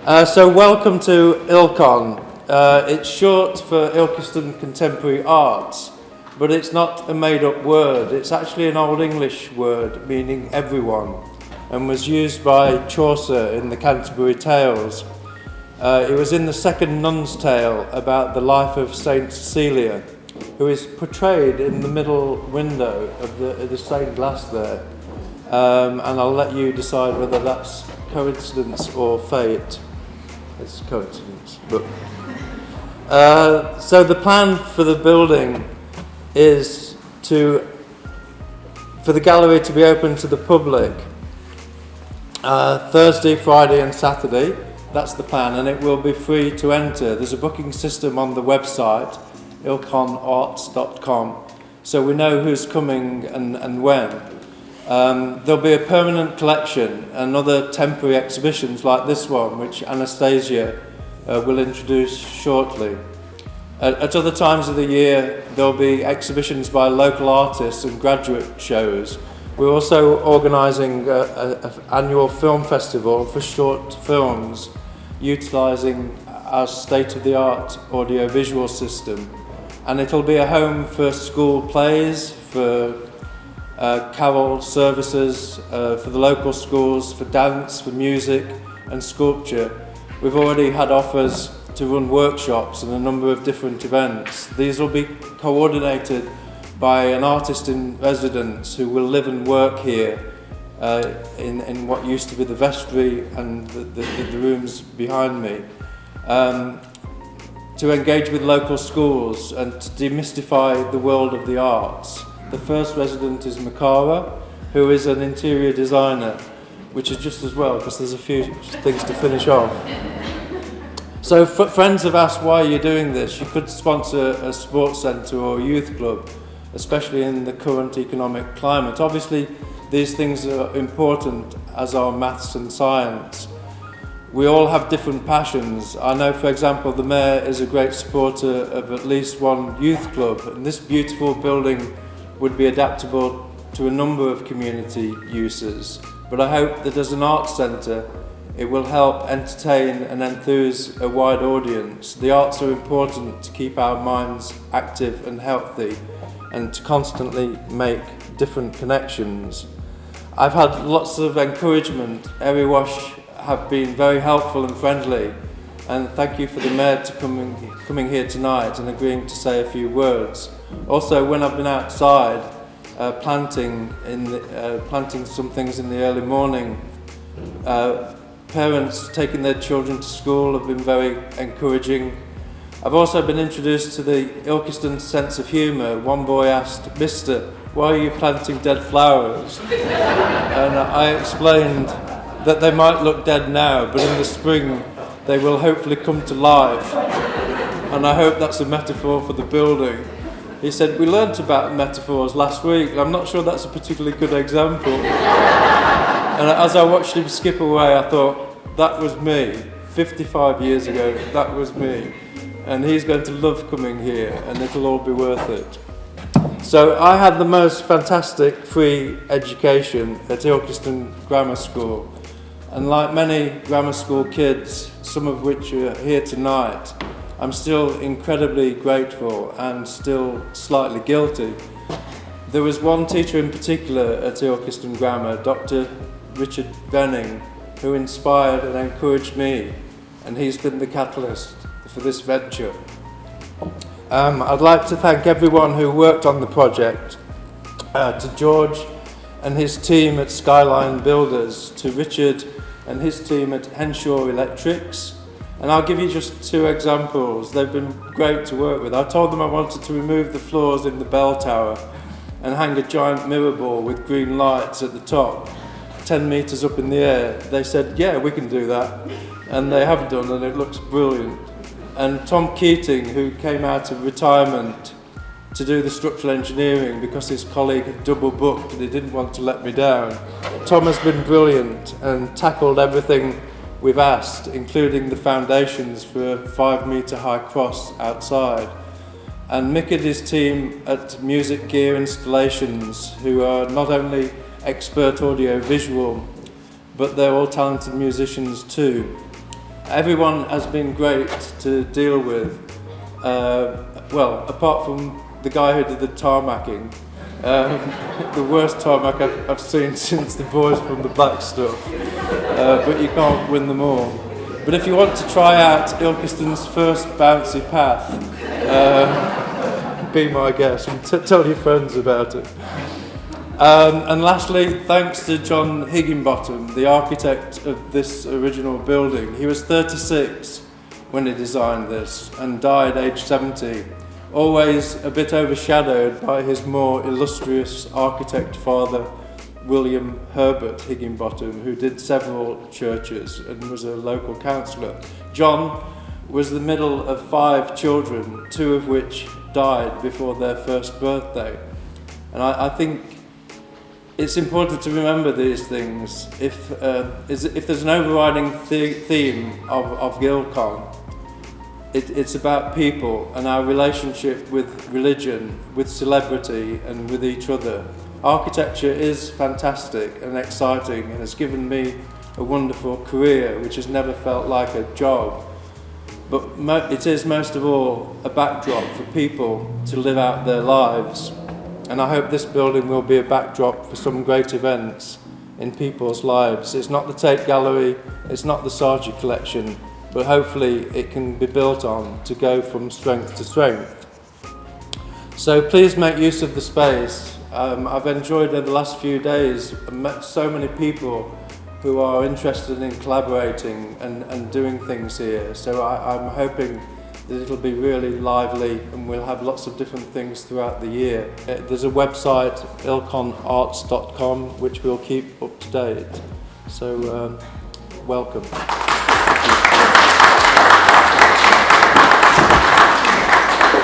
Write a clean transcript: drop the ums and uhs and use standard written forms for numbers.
So welcome to ILKON. It's short for Ilkeston Contemporary Arts, but it's not a made-up word. It's actually an Old English word meaning everyone, and was used by Chaucer in the Canterbury Tales. It was in the second Nun's Tale about the life of Saint Cecilia, who is portrayed in the middle window of the stained glass there. And I'll let you decide whether that's coincidence or fate. It's coincidence. But so the plan for the building is for the gallery to be open to the public Thursday, Friday and Saturday. That's the plan, and it will be free to enter. There's a booking system on the website, ilkonarts.com, so we know who's coming and when. There'll be a permanent collection and other temporary exhibitions like this one, which Anastasia will introduce shortly. At other times of the year, there'll be exhibitions by local artists and graduate shows. We're also organising an annual film festival for short films, utilising our state-of-the-art audio-visual system. And it'll be a home for school plays, for carol services, for the local schools, for dance, for music and sculpture. We've already had offers to run workshops and a number of different events. These will be coordinated by an artist in residence who will live and work here in what used to be the vestry and the rooms behind me, to engage with local schools and to demystify the world of the arts. The first resident is Makara, who is an interior designer, which is just as well because there's a few things to finish off. So friends have asked why you're doing this. You could sponsor a sports centre or a youth club, especially in the current economic climate. Obviously, these things are important, as are maths and science. We all have different passions. I know, for example, the Mayor is a great supporter of at least one youth club, and this beautiful building would be adaptable to a number of community uses. But I hope that as an arts centre, it will help entertain and enthuse a wide audience. The arts are important to keep our minds active and healthy, and to constantly make different connections. I've had lots of encouragement. Erewash have been very helpful and friendly, and thank you for the Mayor to coming here tonight and agreeing to say a few words. Also, when I've been outside planting some things in the early morning, parents taking their children to school have been very encouraging. I've also been introduced to the Ilkeston sense of humour. One boy asked, "Mister, why are you planting dead flowers?" And I explained that they might look dead now, but in the spring they will hopefully come to life. And I hope that's a metaphor for the building. He said, "We learnt about metaphors last week. I'm not sure that's a particularly good example." And as I watched him skip away, I thought, that was me. 55 years ago, that was me. And he's going to love coming here, and it'll all be worth it. So I had the most fantastic free education at Ilkeston Grammar School. And like many grammar school kids, some of which are here tonight, I'm still incredibly grateful and still slightly guilty. There was one teacher in particular at Ilkeston Grammar, Dr. Richard Benning, who inspired and encouraged me, and he's been the catalyst for this venture. I'd like to thank everyone who worked on the project, to George and his team at Skyline Builders, to Richard and his team at Henshaw Electrics. And I'll give you just two examples. They've been great to work with. I told them I wanted to remove the floors in the bell tower and hang a giant mirror ball with green lights at the top, 10 metres up in the air. They said, yeah, we can do that. And they have done, and it looks brilliant. And Tom Keating, who came out of retirement to do the structural engineering because his colleague had double booked and he didn't want to let me down. Tom has been brilliant and tackled everything we've asked, including the foundations for a 5-metre high cross outside. And Mick and his team at Music Gear Installations, who are not only expert audio visual, but they're all talented musicians too. Everyone has been great to deal with. Well, apart from the guy who did the tarmacking. The worst tarmac I've seen since the boys from the Black Stuff. But you can't win them all. But if you want to try out Ilkeston's first bouncy path, be my guest and tell your friends about it. And lastly, thanks to John Higginbottom, the architect of this original building. He was 36 when he designed this and died aged 70, always a bit overshadowed by his more illustrious architect father, William Herbert Higginbottom, who did several churches and was a local councillor. John was the middle of 5 children, 2 of which died before their first birthday. And I think it's important to remember these things. If there's an overriding theme of ILKON, it's about people and our relationship with religion, with celebrity and with each other. Architecture is fantastic and exciting and has given me a wonderful career which has never felt like a job. But it is most of all a backdrop for people to live out their lives. And I hope this building will be a backdrop for some great events in people's lives. It's not the Tate Gallery, it's not the Sargent Collection, but hopefully it can be built on to go from strength to strength. So please make use of the space. I've enjoyed the last few days and met so many people who are interested in collaborating and doing things here. So I'm hoping that it'll be really lively and we'll have lots of different things throughout the year. There's a website, ilkonarts.com, which we'll keep up to date. So welcome.